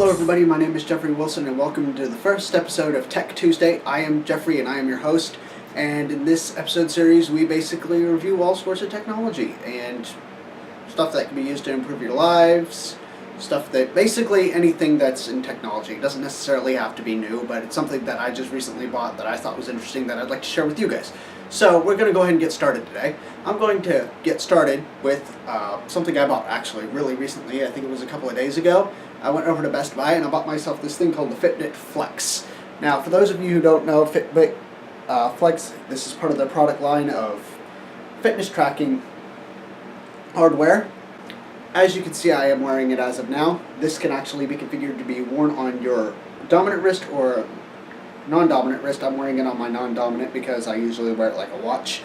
Hello everybody, my name is Jeffrey Wilson and welcome to the first episode of Tech Tuesday. I am Jeffrey and I am your host, and in this episode series we basically review all sorts of technology and stuff that can be used to improve your lives, stuff that basically anything that's in technology. It doesn't necessarily have to be new, but it's something that I just recently bought that I thought was interesting that I'd like to share with you guys. So we're going to go ahead and get started today. I'm going to get started with something I bought actually really recently. I think it was a couple of days ago. I went over to Best Buy and I bought myself this thing called the Fitbit Flex. Now, for those of you who don't know, Fitbit Flex, this is part of their product line of fitness tracking hardware. As you can see, I am wearing it as of now. This can actually be configured to be worn on your dominant wrist or non-dominant wrist. I'm wearing it on my non-dominant because I usually wear it like a watch.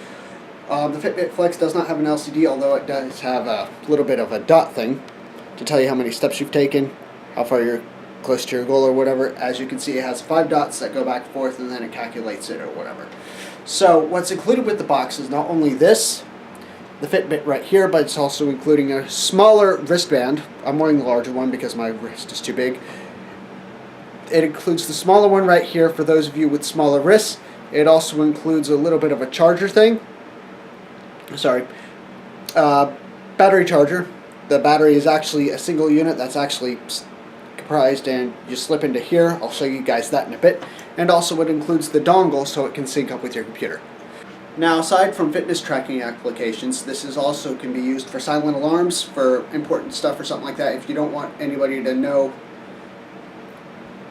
The Fitbit Flex does not have an LCD, although it does have a little bit of a dot thing to tell you how many steps you've taken, how far you're close to your goal or whatever. As you can see, it has 5 dots that go back and forth and then it calculates it or whatever. So what's included with the box is not only this, the Fitbit right here, but it's also including a smaller wristband. I'm wearing the larger one because my wrist is too big. It includes the smaller one right here for those of you with smaller wrists. It also includes a little bit of a charger thing. Battery charger. The battery is actually a single unit that's actually comprised, and you slip into here. I'll show you guys that in a bit. And also it includes the dongle so it can sync up with your computer. Now, aside from fitness tracking applications, this is also can be used for silent alarms, for important stuff or something like that. If you don't want anybody to know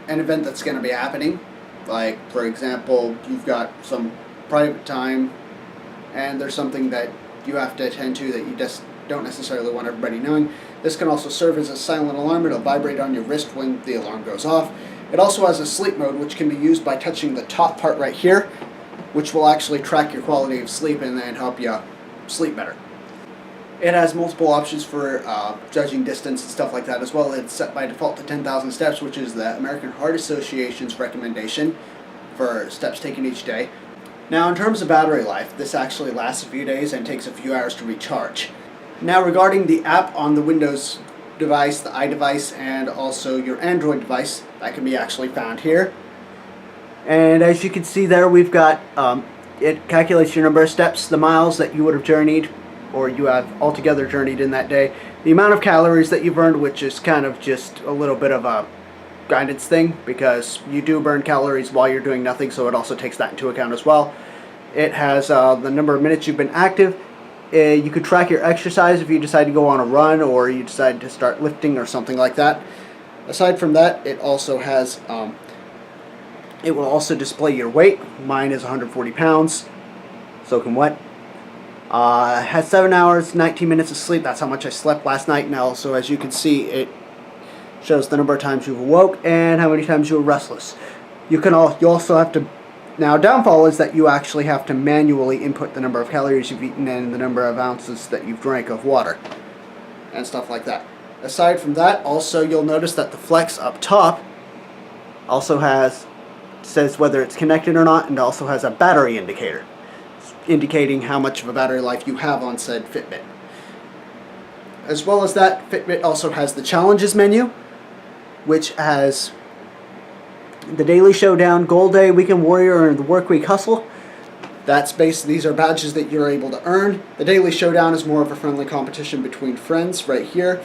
an event that's going to be happening, like for example, you've got some private time and there's something that you have to attend to that you just don't necessarily want everybody knowing. This can also serve as a silent alarm. It'll vibrate on your wrist when the alarm goes off. It also has a sleep mode, which can be used by touching the top part right here, which will actually track your quality of sleep and then help you sleep better. It has multiple options for judging distance and stuff like that as well. It's set by default to 10,000 steps, which is the American Heart Association's recommendation for steps taken each day. Now, in terms of battery life, this actually lasts a few days and takes a few hours to recharge. Now, regarding the app on the Windows device, the iDevice, and also your Android device, that can be actually found here. And as you can see there, we've got, it calculates your number of steps, the miles that you would have journeyed, or you have altogether journeyed in that day, the amount of calories that you've burned, which is kind of just a little bit of a guidance thing, because you do burn calories while you're doing nothing, so it also takes that into account as well. It has the number of minutes you've been active. You could track your exercise if you decide to go on a run or you decide to start lifting or something like that. Aside from that, it also has it will also display your weight. Mine is 140 pounds, soaking wet. It has 7 hours, 19 minutes of sleep. That's how much I slept last night. And also, as you can see, it shows the number of times you've awoke and how many times you were restless. You also have to. Now, downfall is that you actually have to manually input the number of calories you've eaten and the number of ounces that you've drank of water and stuff like that. Aside from that, also you'll notice that the Flex up top also says whether it's connected or not, and also has a battery indicator indicating how much of a battery life you have on said Fitbit. As well as that, Fitbit also has the challenges menu, which has the Daily Showdown, Goal Day, Weekend Warrior, and the Work Week Hustle. These are badges that you're able to earn. The Daily Showdown is more of a friendly competition between friends right here.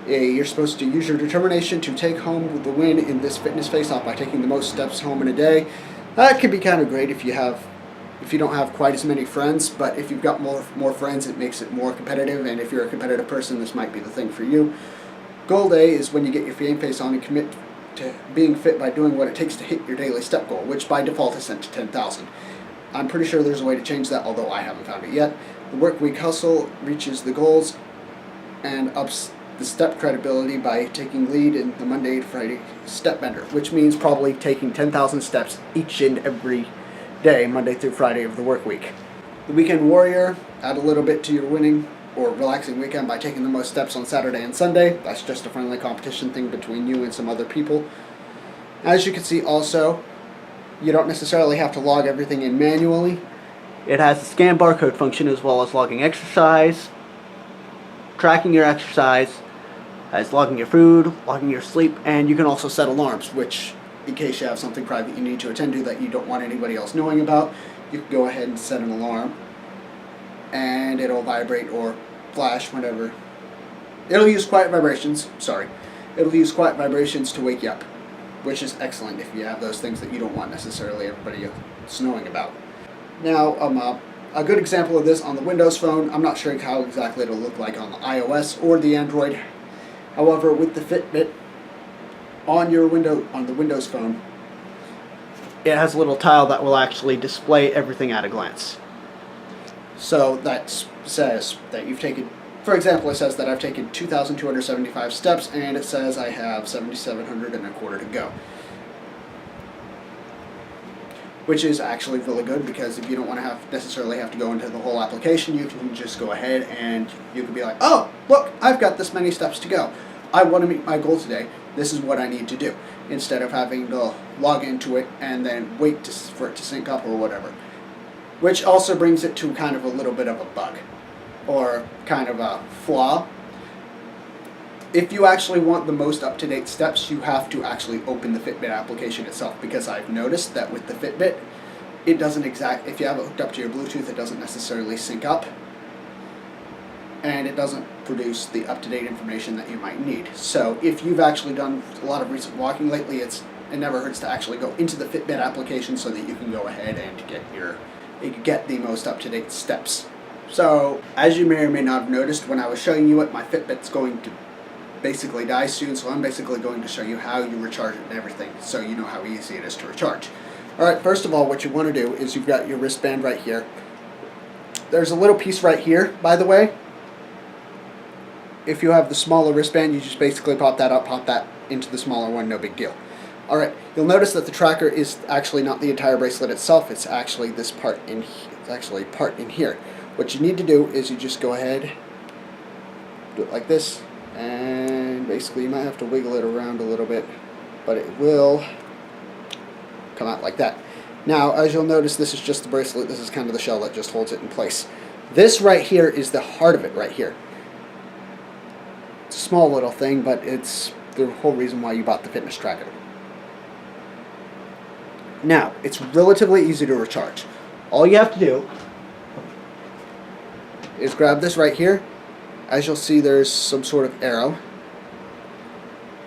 You're supposed to use your determination to take home the win in this fitness face-off by taking the most steps home in a day. That can be kind of great if you don't have quite as many friends, but if you've got more friends, it makes it more competitive, and if you're a competitive person, this might be the thing for you. Goal Day is when you get your game face on and commit to being fit by doing what it takes to hit your daily step goal, which by default is set to 10,000. I'm pretty sure there's a way to change that, although I haven't found it yet. The Work Week Hustle reaches the goals and ups the step credibility by taking lead in the Monday to Friday step bender, which means probably taking 10,000 steps each and every day, Monday through Friday of the work week. The Weekend Warrior, add a little bit to your winning or relaxing weekend by taking the most steps on Saturday and Sunday. That's just a friendly competition thing between you and some other people. As you can see also, you don't necessarily have to log everything in manually. It has the scan barcode function as well as logging exercise, tracking your exercise, as logging your food, logging your sleep, and you can also set alarms, which in case you have something private you need to attend to that you don't want anybody else knowing about, you can go ahead and set an alarm and it'll vibrate or flash whenever. It'll use quiet vibrations, it'll use quiet vibrations to wake you up, which is excellent if you have those things that you don't want necessarily everybody else knowing about. Now, a good example of this on the Windows phone, I'm not sure how exactly it'll look like on the iOS or the Android. However, with the Fitbit on the Windows phone, it has a little tile that will actually display everything at a glance. So that says that you've taken, for example, it says that I've taken 2,275 steps, and it says I have 7,725 to go. Which is actually really good, because if you don't want to necessarily have to go into the whole application, you can just go ahead and you can be like, oh, look, I've got this many steps to go. I want to meet my goal today. This is what I need to do. Instead of having to log into it and then wait for it to sync up or whatever. Which also brings it to kind of a little bit of a bug, or kind of a flaw. If you actually want the most up-to-date steps, you have to actually open the Fitbit application itself, because I've noticed that with the Fitbit, it doesn't if you have it hooked up to your Bluetooth, it doesn't necessarily sync up, and it doesn't produce the up-to-date information that you might need. So if you've actually done a lot of recent walking lately, it never hurts to actually go into the Fitbit application so that you can go ahead and get the most up-to-date steps. So, as you may or may not have noticed, when I was showing you it, my Fitbit's going to basically die soon, so I'm basically going to show you how you recharge it and everything, so you know how easy it is to recharge. Alright, first of all, what you want to do is you've got your wristband right here. There's a little piece right here, by the way. If you have the smaller wristband, you just basically pop that into the smaller one, no big deal. Alright, you'll notice that the tracker is actually not the entire bracelet itself, it's actually this part in here. It's actually part in here. What you need to do is you just go ahead, do it like this, and basically you might have to wiggle it around a little bit, but it will come out like that. Now, as you'll notice, this is just the bracelet. This is kind of the shell that just holds it in place. This right here is the heart of it right here. It's a small little thing, but it's the whole reason why you bought the fitness tracker. Now, it's relatively easy to recharge. All you have to do is grab this right here. As you'll see, there's some sort of arrow.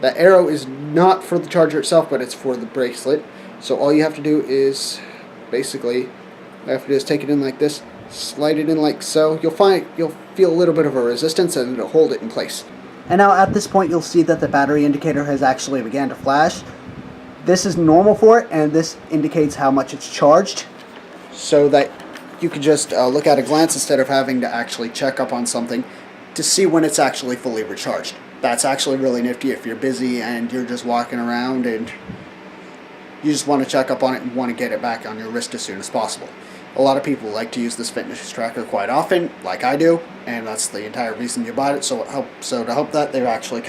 That arrow is not for the charger itself, but it's for the bracelet. So all you have to do is basically, take it in like this, slide it in like so. You'll feel a little bit of a resistance, and it'll hold it in place. And now at this point, you'll see that the battery indicator has actually began to flash. This is normal for it, and this indicates how much it's charged, so that you can just look at a glance instead of having to actually check up on something to see when it's actually fully recharged. That's actually really nifty if you're busy and you're just walking around and you just want to check up on it and want to get it back on your wrist as soon as possible. A lot of people like to use this fitness tracker quite often, like I do, and that's the entire reason you bought it. So to help that, they're actually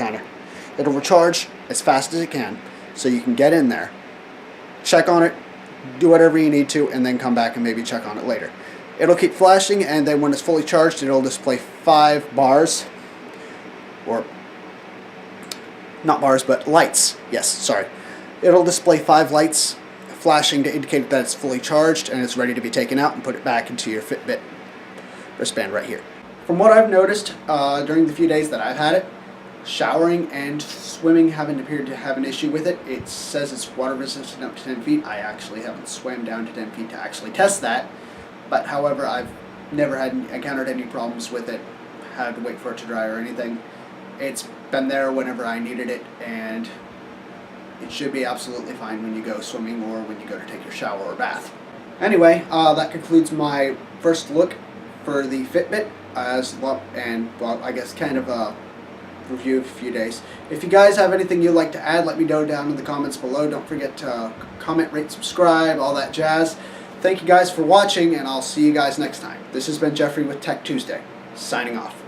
it'll recharge as fast as it can, so you can get in there, check on it, do whatever you need to, and then come back and maybe check on it later. It'll keep flashing, and then when it's fully charged, it'll display 5 bars, or not bars, but lights. Yes, sorry. It'll display 5 lights flashing to indicate that it's fully charged and it's ready to be taken out and put it back into your Fitbit wristband right here. From what I've noticed during the few days that I've had it, showering and swimming haven't appeared to have an issue with it. It says it's water resistant up to 10 feet. I actually haven't swam down to 10 feet to actually test that. But however, I've never encountered any problems with it, had to wait for it to dry or anything. It's been there whenever I needed it, and it should be absolutely fine when you go swimming or when you go to take your shower or bath. Anyway, that concludes my first look for the Fitbit, I guess kind of a review of a few days. If you guys have anything you'd like to add, let me know down in the comments below. Don't forget to comment, rate, subscribe, all that jazz. Thank you guys for watching, and I'll see you guys next time. This has been Jeffrey with Tech Tuesday, signing off.